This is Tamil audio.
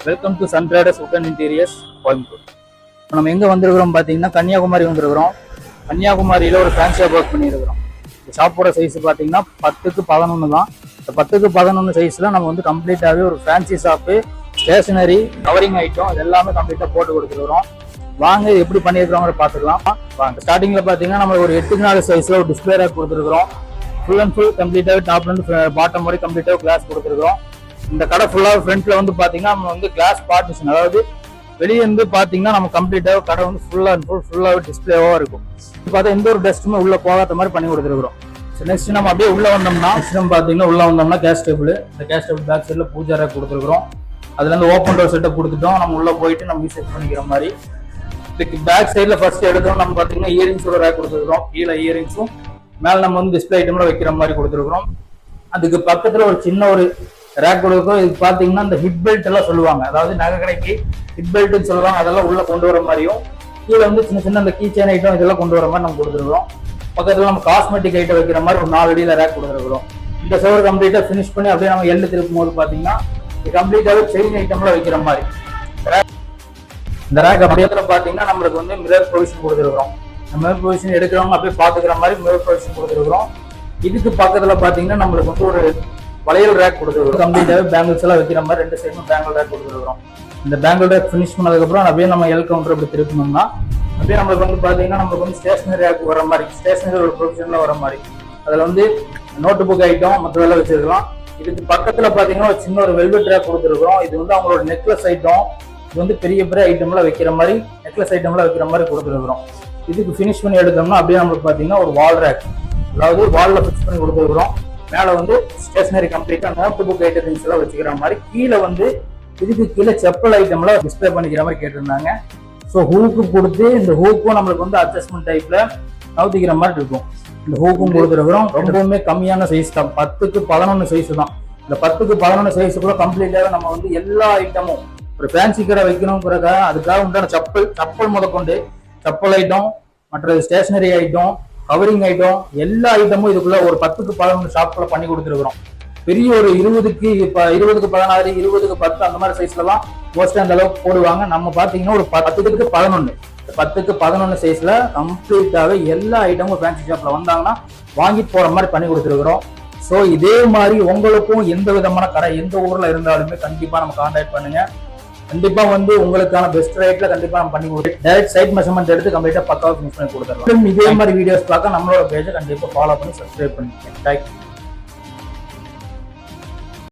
வெல்கம் டு சன் ட்ரேடர்ஸ் உடன் இன்டீரியர்ஸ் கோயம்புத்தூர். இப்போ நம்ம எங்கே வந்திருக்கிறோம் பார்த்தீங்கன்னா கன்னியாகுமரி வந்திருக்கிறோம். கன்னியாகுமரியில் ஒரு ஃபேன்சியாக ஒர்க் பண்ணியிருக்கிறோம். இந்த ஷாப்போட சைஸ் பார்த்தீங்கன்னா 10க்கு 11 தான். இந்த 10க்கு 11 சைஸில் நம்ம வந்து கம்ப்ளீட்டாகவே ஒரு fancy shop, stationery, covering item இது எல்லாமே கம்ப்ளீட்டாக போட்டு கொடுத்துருக்குறோம். வாங்க இது எப்படி பண்ணியிருக்கிறோங்கிற பார்த்துக்கலாம் வாங்க. ஸ்டார்டிங்கில் பார்த்தீங்கன்னா நம்ம ஒரு 8க்கு 4 சைஸில் ஒரு டிஸ்பிளே ரேக் கொடுத்துருக்குறோம். ஃபுல் அண்ட் ஃபுல் கம்ப்ளீட்டாகவே டாப்லேருந்து பாட்டம் வரை கம்ப்ளீட்டாக கிளாஸ் கொடுத்துருக்குறோம். இந்த கடை ஃபுல்லாக ஃப்ரண்ட்ல வந்து பார்த்தீங்கன்னா நம்ம வந்து கிளாஸ் பார்ட்டிஷன், அதாவது வெளியே வந்து பார்த்தீங்கன்னா நம்ம கம்ப்ளீட்டாக கடை வந்து ஃபுல்லாக அண்ட் ஃபுல்லாகவே டிஸ்பிளேவாக இருக்கும். பார்த்தா எந்த ஒரு டஸ்ட்டுமே உள்ள போகாத மாதிரி பண்ணி கொடுத்துருக்குறோம். நெக்ஸ்ட் நம்ம அப்படியே உள்ள வந்தோம்னா பார்த்தீங்கன்னா உள்ள வந்தோம்னா கேஸ் டேபிள், இந்த கேஸ் டேபிள் பேக் சைடில் பூஜா ரேக் கொடுத்துருக்குறோம். அதுல இருந்து ஓப்பன் டோர் செட்டப் கொடுத்துட்டோம். நம்ம உள்ள போயிட்டு நம்ம யூஸ் பண்ணிக்கிற மாதிரி. இதுக்கு பேக் சைடில் ஃபர்ஸ்ட் எடுத்தோம் நம்ம பார்த்தீங்கன்னா இயரிங்ஸோட ரேக் கொடுத்துருக்கோம். கீழே இயரிங்ஸும் மேலே நம்ம வந்து டிஸ்பிளே ஐட்டம்ல வைக்கிற மாதிரி கொடுத்துருக்குறோம். அதுக்கு பக்கத்தில் ஒரு சின்ன ஒரு ரேக் கொடுக்கும். இது பார்த்தீங்கன்னா இந்த ஹிப் பெல்ட் எல்லாம் சொல்லுவாங்க, அதாவது நகை கடைக்கு ஹிப் பெல்ட்னு சொல்லுவாங்க, அதெல்லாம் உள்ள கொண்டு வர மாதிரியும் கீழே வந்து சின்ன சின்ன அந்த கீ செயின் ஐட்டம் இதெல்லாம் கொண்டு வர மாதிரி நம்ம கொடுத்துருக்கோம். பக்கத்தில் நம்ம காஸ்மெட்டிக் ஐட்டம் வைக்கிற மாதிரி ஒரு 4 அடியில் ரேக் கொடுத்துருக்கோம். இந்த சோறு கம்ப்ளீட்டாக ஃபினிஷ் பண்ணி அப்படியே நம்ம எள்ளு திருப்பும் போது பார்த்தீங்கன்னா இது கம்ப்ளீட்டாகவே செயின் ஐட்டம்லாம் வைக்கிற மாதிரி இந்த ரேக் அப்படியே பார்த்தீங்கன்னா நம்மளுக்கு வந்து மிரர் ப்ரொவிஷன் கொடுத்துருக்கோம். நம்ம மிரர் ப்ரொவிஷன் எடுக்கிறவங்க அப்படியே பார்த்துக்கிற மாதிரி மிரர் ப்ரொவிஷன் கொடுத்துருக்கோம். இதுக்கு பக்கத்தில் பார்த்தீங்கன்னா நம்மளுக்கு வந்து ஒரு வளையல் ரேக் கொடுத்துருக்கோம். கம்ப்ளீட்டாகவே பேங்கிள்ஸ் எல்லாம் வைக்கிற மாதிரி 2 சைடும் பேங்கிள் ரேக் கொடுத்துருக்கோம். இந்த பேங்கிள் ரேக் ஃபினிஷ் பண்ணதுக்கப்புறம் அப்படியே நம்ம எல் கவுண்டர் அப்படி திருப்பணும்னா அப்படியே நம்மளுக்கு வந்து பார்த்தீங்கன்னா நம்மளுக்கு வந்து ஸ்டேஷனரி ரேக் வர மாதிரி, ஸ்டேஷனரி ஒரு ப்ரொவிஷனில் வர மாதிரி அதில் வந்து நோட்டு புக் ஐட்டம் மற்றதெல்லாம் வச்சிருக்கலாம். இதுக்கு பக்கத்தில் பார்த்தீங்கன்னா ஒரு சின்ன ஒரு வெல்வெட் ரேக் கொடுத்துருக்கோம். இது வந்து அவங்களோட நெக்லஸ் ஐட்டம், இது வந்து பெரிய பெரிய ஐட்டம்லாம் வைக்கிற மாதிரி, நெக்லஸ் ஐட்டம்லாம் வைக்கிற மாதிரி கொடுத்துருக்குறோம். இதுக்கு ஃபினிஷ் பண்ணி எடுத்தோம்னா அப்படியே நம்மளுக்கு பார்த்தீங்கன்னா ஒரு வால் ரேக், அதாவது வாலில் ஃபிக்ஸ் பண்ணி கொடுத்துருக்குறோம். மேலே வந்து ஸ்டேஷனரி கம்ப்ளீட்டாக நோட்டு புக் ஐட்டம் திங்ஸ் எல்லாம் வச்சுக்கிற மாதிரி, கீழே வந்து இதுக்கு கீழே செப்பல் ஐட்டம்லாம் டிஸ்பிளே பண்ணிக்கிற மாதிரி கேட்டிருந்தாங்க. ஸோ ஹூக்கு கொடுத்து இந்த ஹூக்கும் நம்மளுக்கு வந்து அட்ஜஸ்ட்மெண்ட் டைப்ல நவுத்திக்கிற மாதிரி இருக்கும். இந்த ஹூக்கும் கொடுத்துருக்குறோம். ரொம்பவுமே கம்மியான சைஸ் தான், 10க்கு 11 சைஸ் தான். இந்த 10க்கு 11 சைஸுக்குள்ள கம்ப்ளீட்டாக நம்ம வந்து எல்லா ஐட்டமும் ஒரு ஃபேன்சி கடை வைக்கணுங்கிறத அதுக்காக உண்டான செப்பல் முதற்கொண்டு செப்பல் ஐட்டம், மற்ற ஸ்டேஷனரி ஐட்டம், கவரிங் ஐட்டம் எல்லா ஐட்டமும் இதுக்குள்ள ஒரு 10க்கு 11 ஷாப்ல பண்ணி கொடுத்துருக்குறோம். பெரிய ஒரு 20க்கு 16, 20க்கு 10 அந்த மாதிரி சைஸ்லாம் மோஸ்ட்லி அந்த அளவுக்கு போடுவாங்க. நம்ம பாத்தீங்கன்னா ஒரு 10க்கு 11, 10க்கு 11 சைஸ்ல கம்ப்ளீட்டாவே எல்லா ஐட்டமும் ஃபேன்சி ஷாப்ல வந்தாங்கன்னா வாங்கிட்டு போற மாதிரி பண்ணி கொடுத்துருக்குறோம். ஸோ இதே மாதிரி உங்களுக்கும் எந்த விதமான கடை எந்த ஊர்ல இருந்தாலுமே கண்டிப்பா நம்ம கான்டாக்ட் பண்ணுங்க. கண்டிப்பா வந்து உங்களுக்கான பெஸ்ட் ரேட்ல கண்டிப்பா நம்ம பண்ணி கொடுத்து டைரக்ட் சைட் மெஷர்மெண்ட் எடுத்து கம்ப்ளீட்டா பக்காவா ஃபினிஷ் பண்ணி கொடுத்துறோம். இதே மாதிரி வீடியோஸ் பார்க்க நம்மளோட பேஜை கண்டிப்பா ஃபாலோ பண்ணி சப்ஸ்கிரைப் பண்ணிக்கோங்க. தேங்க்யூ.